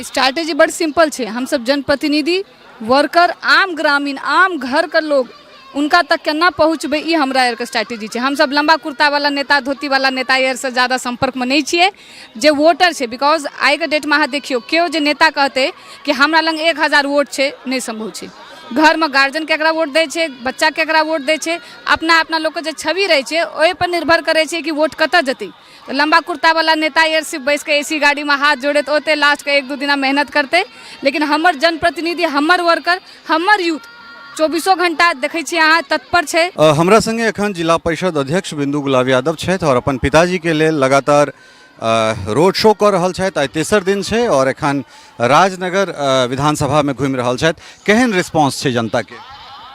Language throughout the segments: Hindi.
स्ट्रैटेजी बड़ सिंपल है। हम सब जनप्रतिनिधि, वर्कर, आम ग्रामीण, आम घर का लोग उनका तक केना पहुँचबे, ई हमरा यार के स्ट्रैटेजी है। हम सब लंबा कुर्ता वाला नेता, धोती वाला नेता यार से ज़्यादा संपर्क में नहीं छिए। जे वोटर है, बिकॉज आई के डेट में अहाँ देखियो केओ जे नेता कहते कि हमरा लंग 1000 वोट है, नहीं संभव है। घर में गार्जियन केकरा वोट दे छे, बच्चा केकरा वोट दे छे, अपना अपना लोग के जे छवि रहे छे ओहि पर निर्भर करे छे कि वोट कत जती। तो लंबा कुर्ता वाला नेता यार सिर्फ बैस के एसी गाड़ी में हाथ जोड़े तो ओते लास्ट के 1-2 दिन मेहनत करते, लेकिन हमर जनप्रतिनिधि, हमर वर्कर, हमर यूथ 24 घंटा देखे छी अहाँ तत्पर छे। हमरा संगे एखन जिला परिषद अध्यक्ष बिंदु गुलाब यादव छथि और अपन पिताजी के लेल लगातार रोड शो कर रहल छथि। आइ तेसर दिन छै और एखन राजनगर विधानसभा में घूमि रहल छथि। केहन रिस्पांस छै जनता के?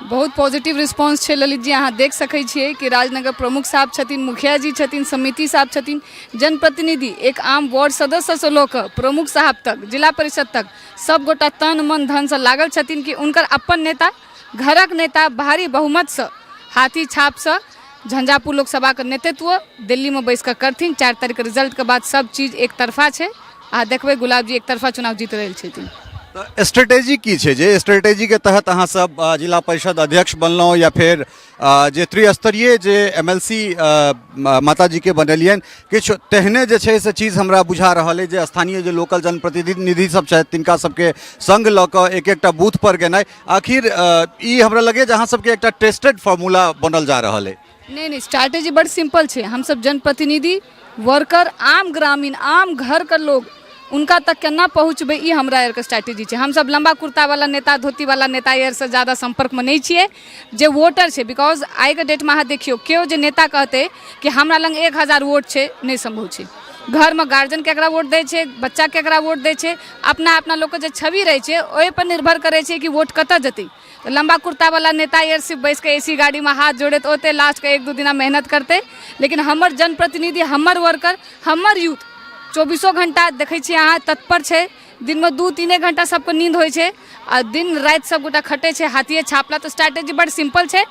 बहुत पॉजिटिव रिस्पांस है ललित जी। अहाँ देख सकै छियै कि राजनगर प्रमुख साहब छथिन, मुखिया जी छथिन, समिति साहब छथिन, जनप्रतिनिधि, एक आम वार्ड सदस्य से लोक प्रमुख साहब तक, जिला परिषद तक सब गोटा तन मन धन से लागल छथिन कि उनकर अपन नेता, घरक नेता भारी बहुमत से, हाथी छाप से झंझारपुर लोकसभा के नेतृत्व दिल्ली में बैस कर करथिन। 4 तारीख के रिजल्ट के बाद सब चीज एक तरफा है। अहाँ देखबै गुलाब जी एक तरफा चुनाव जीत रहल छथिन। तो स्ट्रेटेजी की छै, जे स्ट्रेटेजी के तहत अहाँ सब जिला परिषद अध्यक्ष बनलहुँ या फिर जे त्रिस्तरीय जे MLC माताजी के बनेलियन, किछु तेहने जे छै से चीज हमरा बुझा रहल है जे स्थानीय जे लोकल जनप्रतिनिधि सब छथि तिनका सबके संग लऽ कऽ एक बूथ पर गेनाइ, आखिर ई हमरा लगे जे अहाँ सबके एकटा टेस्टेड फार्मूला बनल जा रहल है। नहीं, स्ट्रैटेजी बड़ सिंपल है। हम सब जनप्रतिनिधि, वर्कर, आम ग्रामीण, आम घर का लोग उनका तक केना पहुँचबे, ई हमरा यार के स्ट्रैटेजी है। हम सब लंबा कुर्ता वाला नेता, धोती वाला नेता यार से ज़्यादा संपर्क में नहीं छिए। जे वोटर है, बिकॉज आई के डेट में अहाँ देखियो केओ जे नेता कहते कि हमरा लंग 1000 वोट है, नहीं संभव है। घर में गार्जियन केकरा वोट दे छे, बच्चा केकरा वोट दे छे, अपना अपना लोग के जे छवि रहे छे ओहि पर निर्भर करे छे कि वोट कत जती। तो लंबा कुर्ता वाला नेता यार सिर्फ बैस के एसी गाड़ी में हाथ जोड़े तो ओते लास्ट के 1-2 दिन मेहनत करते, लेकिन हमर जनप्रतिनिधि, हमर वर्कर, हमर यूथ 24 घंटा देखे छी अहाँ तत्पर है। दिन में 2-3 घंटा सबको नींद हो छे आ दिन रात सब गोटा खटे छे, हाथिए छापला। तो स्ट्रैटेजी बड़ सिंपल है।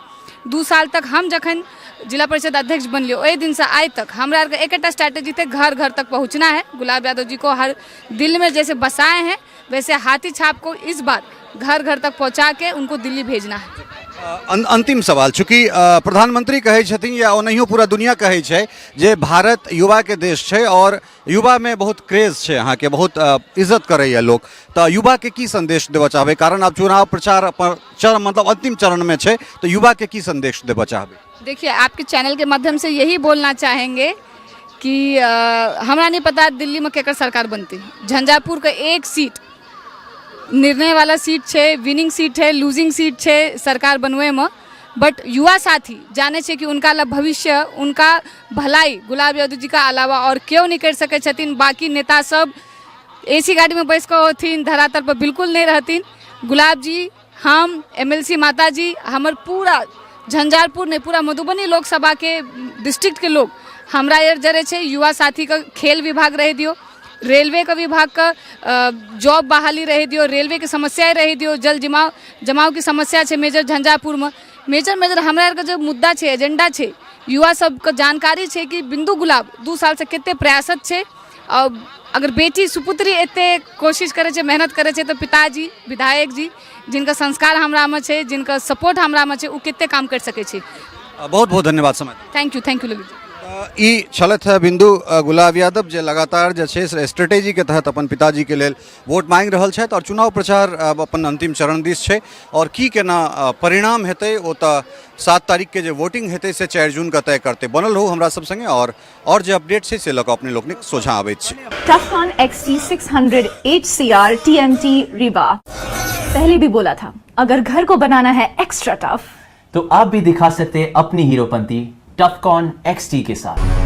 2 साल तक हम जखन जिला परिषद अध्यक्ष बनलियो ओहि दिन से आज तक हमरा एक स्ट्रैटेजी थे, घर घर तक पहुंचना है। गुलाब यादव जी को हर दिल में जैसे बसाए हैं वैसे हाथी छाप को इस बार घर घर तक पहुंचा के उनको दिल्ली भेजना है। अंतिम सवाल, चूँकि प्रधानमंत्री कहै छथिन या ओनाहियो पूरा दुनिया कहै छै जे भारत युवा के देश छै और युवा में बहुत क्रेज छै, अहाँ के बहुत इज्जत करैया लोग। तो युवा के की संदेश देबऽ चाहबै? कारण अब चुनाव प्रचार मतलब अंतिम चरण में छै, तो युवा के की संदेश देबऽ चाहबै? देखिए, आपके चैनल के माध्यम से यही बोलना चाहेंगे कि हमरा नहीं पता दिल्ली में केकर सरकार बनती। झंझारपुर का एक सीट निर्णय वाला सीट है, विनिंग सीट है, लूजिंग सीट है सरकार बनवे में। बट युवा साथी जाने छे कि उनका ला भविष्य, उनका भलाई गुलाब यादव जी का अलावा और क्यों नहीं कर सके छथिन। बाकी नेता सब एसी गाड़ी में बैस कर होथिन, धरातल पर बिल्कुल नहीं रहतीन। गुलाब जी, हम, MLC माता जी, हमार पूरा झंझारपुर ने पूरा मधुबनी लोकसभा के डिस्ट्रिक्ट के लोग हमरा यार जरे छे। युवा साथी का खेल विभाग रह दियो, रेलवे का विभाग का जॉब बहाली रह दियो, रेलवे की समस्याएं रह दियो, जल जमाव की समस्या है मेजर झंझारपुर में। मेजर हमरा यार का जो मुद्दा है, एजेंडा है, युवा सब का जानकारी है कि बिंदु गुलाब 2 साल से कितने प्रयासत है। और अगर बेटी सुपुत्री एते कोशिश करे छे, मेहनत करे छे, तो पिताजी, विधायक जी जिनका संस्कार हमरा में है, जिनका सपोर्ट हमरा में है, वो कितने काम कर सके छे। बहुत बहुत धन्यवाद समय। Thank you Lalit ji. ई छलथ है बिंदु गुलाब यादव जे लगातार जे छै स्ट्रेटेजी के तहत अपन पिताजी के लेल वोट मांग रहल छथि और चुनाव प्रचार अपन अंतिम चरण दिस छै। और की केना परिणाम हेतै ओ तऽ 7 तारीख के जे वोटिंग हेतै से 4 जून के तय करते। बनल रहू हमरा सब संगे और जे अपडेट छै से लऽ कऽ अपने लोकनिक सोझा आबैत छी। टफकॉन XT 600 HCR TMT रिवा पहले भी बोला था, अगर घर को बनाना है एक्स्ट्रा टफ तो आप भी दिखा सकते अपनी हीरोपंती टफकॉन XT के साथ।